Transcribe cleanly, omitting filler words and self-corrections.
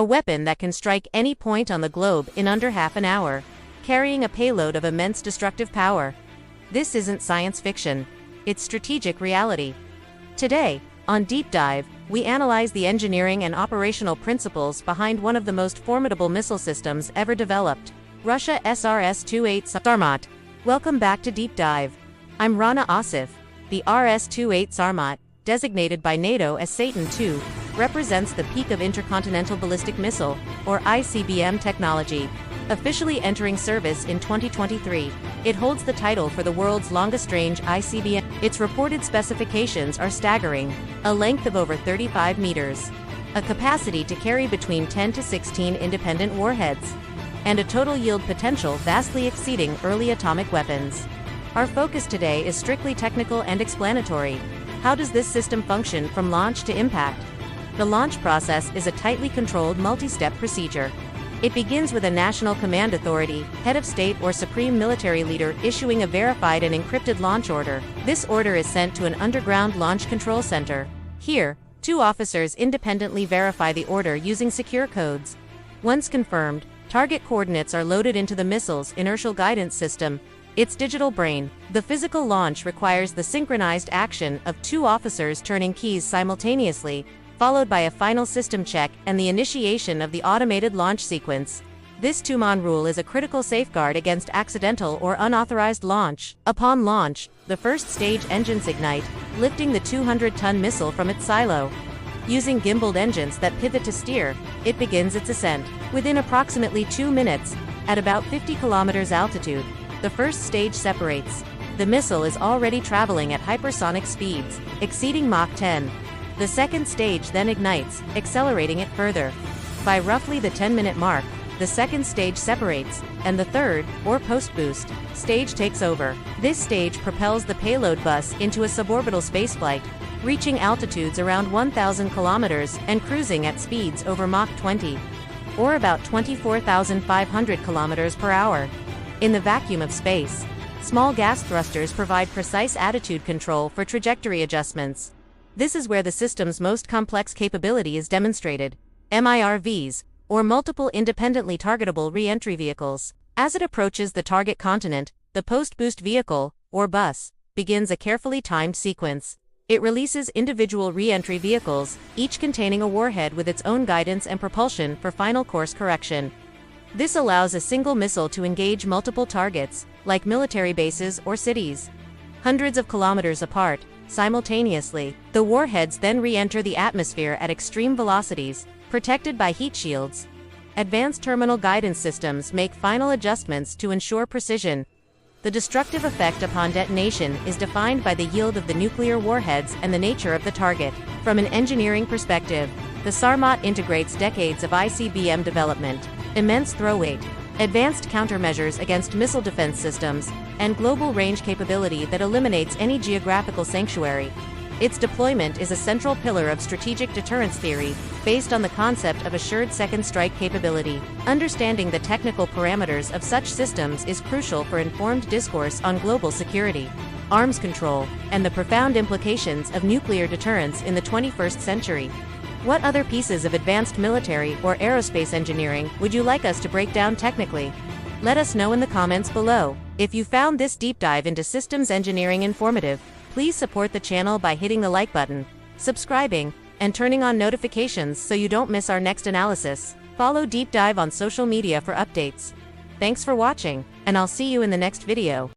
A weapon that can strike any point on the globe in under half an hour, carrying a payload of immense destructive power. This isn't science fiction. It's strategic reality. Today, on Deep Dive, we analyze the engineering and operational principles behind one of the most formidable missile systems ever developed, Russia's RS-28 Sarmat. Welcome back to Deep Dive. I'm Rana Asif. The RS-28 Sarmat, designated by NATO as Satan II, represents the peak of Intercontinental Ballistic Missile, or ICBM technology. Officially entering service in 2023, it holds the title for the world's longest-range ICBM. Its reported specifications are staggering: a length of over 35 meters, a capacity to carry between 10 to 16 independent warheads, and a total yield potential vastly exceeding early atomic weapons. Our focus today is strictly technical and explanatory. How does this system function from launch to impact? The launch process is a tightly controlled multi-step procedure. It begins with a national command authority, head of state or supreme military leader issuing a verified and encrypted launch order. This order is sent to an underground launch control center. Here, two officers independently verify the order using secure codes. Once confirmed, target coordinates are loaded into the missile's inertial guidance system, its digital brain. The physical launch requires the synchronized action of two officers turning keys simultaneously, followed by a final system check and the initiation of the automated launch sequence. This two-man rule is a critical safeguard against accidental or unauthorized launch. Upon launch, the first stage engines ignite, lifting the 200-ton missile from its silo. Using gimbaled engines that pivot to steer, it begins its ascent. Within approximately 2 minutes, at about 50 kilometers altitude, the first stage separates. The missile is already traveling at hypersonic speeds, exceeding Mach 10. The second stage then ignites, accelerating it further. By roughly the 10-minute mark, the second stage separates, and the third, or post-boost, stage takes over. This stage propels the payload bus into a suborbital spaceflight, reaching altitudes around 1,000 kilometers and cruising at speeds over Mach 20, or about 24,500 kilometers per hour. In the vacuum of space, small gas thrusters provide precise attitude control for trajectory adjustments. This is where the system's most complex capability is demonstrated: MIRVs, or multiple independently targetable re-entry vehicles. As it approaches the target continent, the post-boost vehicle, or bus, begins a carefully timed sequence. It releases individual re-entry vehicles, each containing a warhead with its own guidance and propulsion for final course correction. This allows a single missile to engage multiple targets, like military bases or cities, hundreds of kilometers apart, simultaneously. The warheads then re-enter the atmosphere at extreme velocities, protected by heat shields. Advanced terminal guidance systems make final adjustments to ensure precision. The destructive effect upon detonation is defined by the yield of the nuclear warheads and the nature of the target. From an engineering perspective, the Sarmat integrates decades of ICBM development, immense throw weight, advanced countermeasures against missile defense systems, and global range capability that eliminates any geographical sanctuary. Its deployment is a central pillar of strategic deterrence theory, based on the concept of assured second strike capability. Understanding the technical parameters of such systems is crucial for informed discourse on global security, arms control, and the profound implications of nuclear deterrence in the 21st century. What other pieces of advanced military or aerospace engineering would you like us to break down technically? Let us know in the comments below. If you found this deep dive into systems engineering informative, please support the channel by hitting the like button, subscribing, and turning on notifications so you don't miss our next analysis. Follow Deep Dive on social media for updates. Thanks for watching, and I'll see you in the next video.